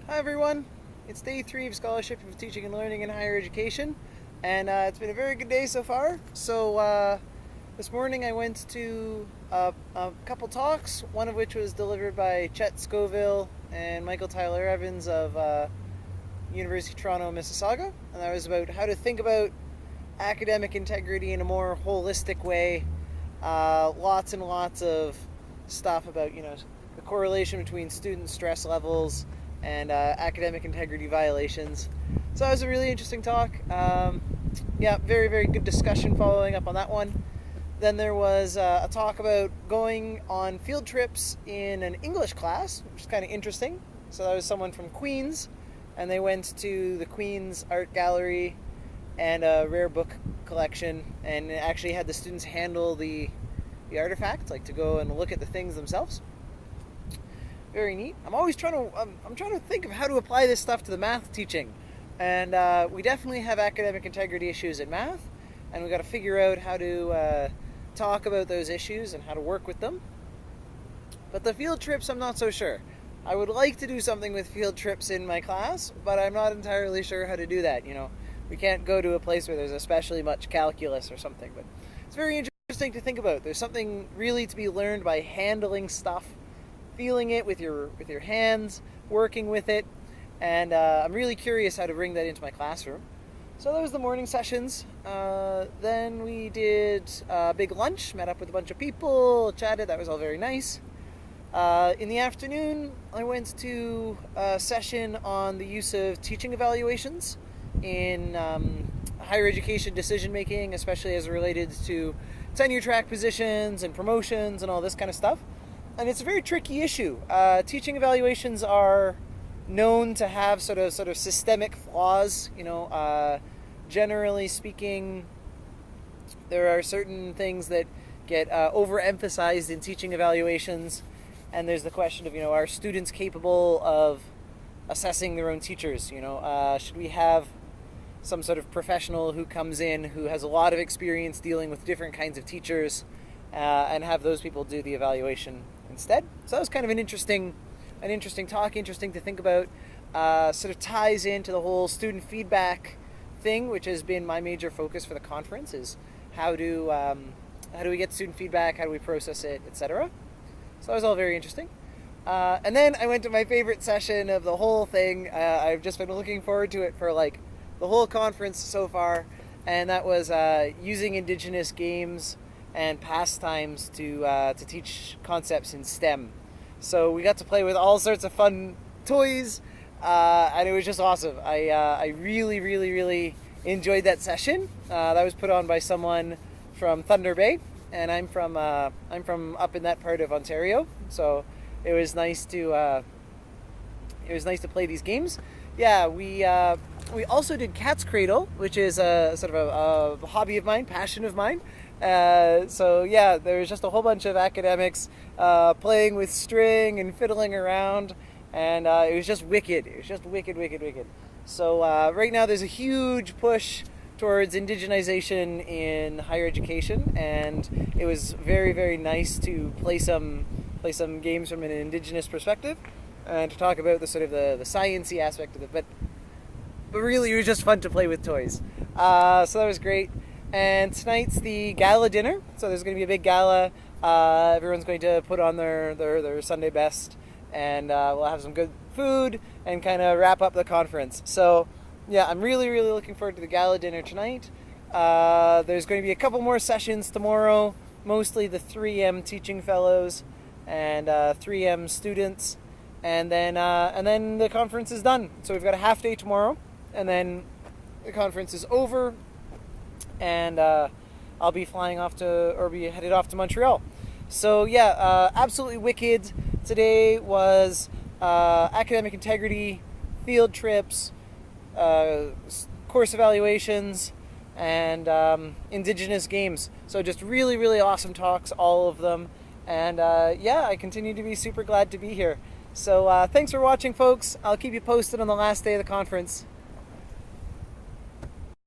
Hi everyone, it's day 3 of Scholarship of Teaching and Learning in Higher Education, and it's been a very good day so far. This morning I went to a couple talks, one of which was delivered by Chet Scoville and Michael Tyler Evans of University of Toronto, Mississauga, and that was about how to think about academic integrity in a more holistic way. Lots and lots of stuff about, the correlation between student stress levels and academic integrity violations. So that was a really interesting talk. Very, very good discussion following up on that one. Then there was a talk about going on field trips in an English class, which is kind of interesting. So that was someone from Queen's, and they went to the Queen's Art Gallery and a rare book collection, and actually had the students handle the artifact, like to go and look at the things themselves. Very neat. I'm trying to think of how to apply this stuff to the math teaching, and we definitely have academic integrity issues in math, and we got to figure out how to talk about those issues and how to work with them. But the field trips, I'm not so sure. I would like to do something with field trips in my class, but I'm not entirely sure how to do that. We can't go to a place where there's especially much calculus or something, but it's very interesting to think about. There's something really to be learned by handling stuff, feeling it with your hands, working with it, and I'm really curious how to bring that into my classroom. So that was the morning sessions. Then we did a big lunch, met up with a bunch of people, chatted. That was all very nice. In the afternoon, I went to a session on the use of teaching evaluations in higher education decision making, especially as related to tenure track positions and promotions and all this kind of stuff. And it's a very tricky issue. Teaching evaluations are known to have sort of systemic flaws. Generally speaking, there are certain things that get overemphasized in teaching evaluations, and there's the question of, are students capable of assessing their own teachers? Should we have some sort of professional who comes in who has a lot of experience dealing with different kinds of teachers, and have those people do the evaluation instead? So that was kind of an interesting talk, interesting to think about. Sort of ties into the whole student feedback thing, which has been my major focus for the conference, is how do we get student feedback, how do we process it, etc. So that was all very interesting. And then I went to my favorite session of the whole thing. I've just been looking forward to it for like the whole conference so far, and that was using Indigenous games and pastimes to teach concepts in STEM. So we got to play with all sorts of fun toys, and it was just awesome. I really, really, really enjoyed that session. That was put on by someone from Thunder Bay, and I'm from up in that part of Ontario. So it was nice to play these games. Yeah, we also did Cat's Cradle, which is a sort of a hobby of mine, passion of mine. There was just a whole bunch of academics playing with string and fiddling around, and it was just wicked. It was just wicked. So right now there's a huge push towards indigenization in higher education, and it was very, very nice to play some games from an Indigenous perspective and to talk about the sort of the science-y aspect of it. But really, it was just fun to play with toys. So that was great. And tonight's the gala dinner, so there's going to be a big gala. Everyone's going to put on their Sunday best, and we'll have some good food and kind of wrap up the conference. So yeah, I'm really, really looking forward to the gala dinner tonight. There's going to be a couple more sessions tomorrow, mostly the 3M teaching fellows and 3M students, and then the conference is done. So we've got a half day tomorrow, and then the conference is over. And I'll be headed off to Montreal. So yeah, absolutely wicked. Today was academic integrity, field trips, course evaluations, and Indigenous games. So just really, really awesome talks, all of them. And I continue to be super glad to be here. So thanks for watching, folks. I'll keep you posted on the last day of the conference.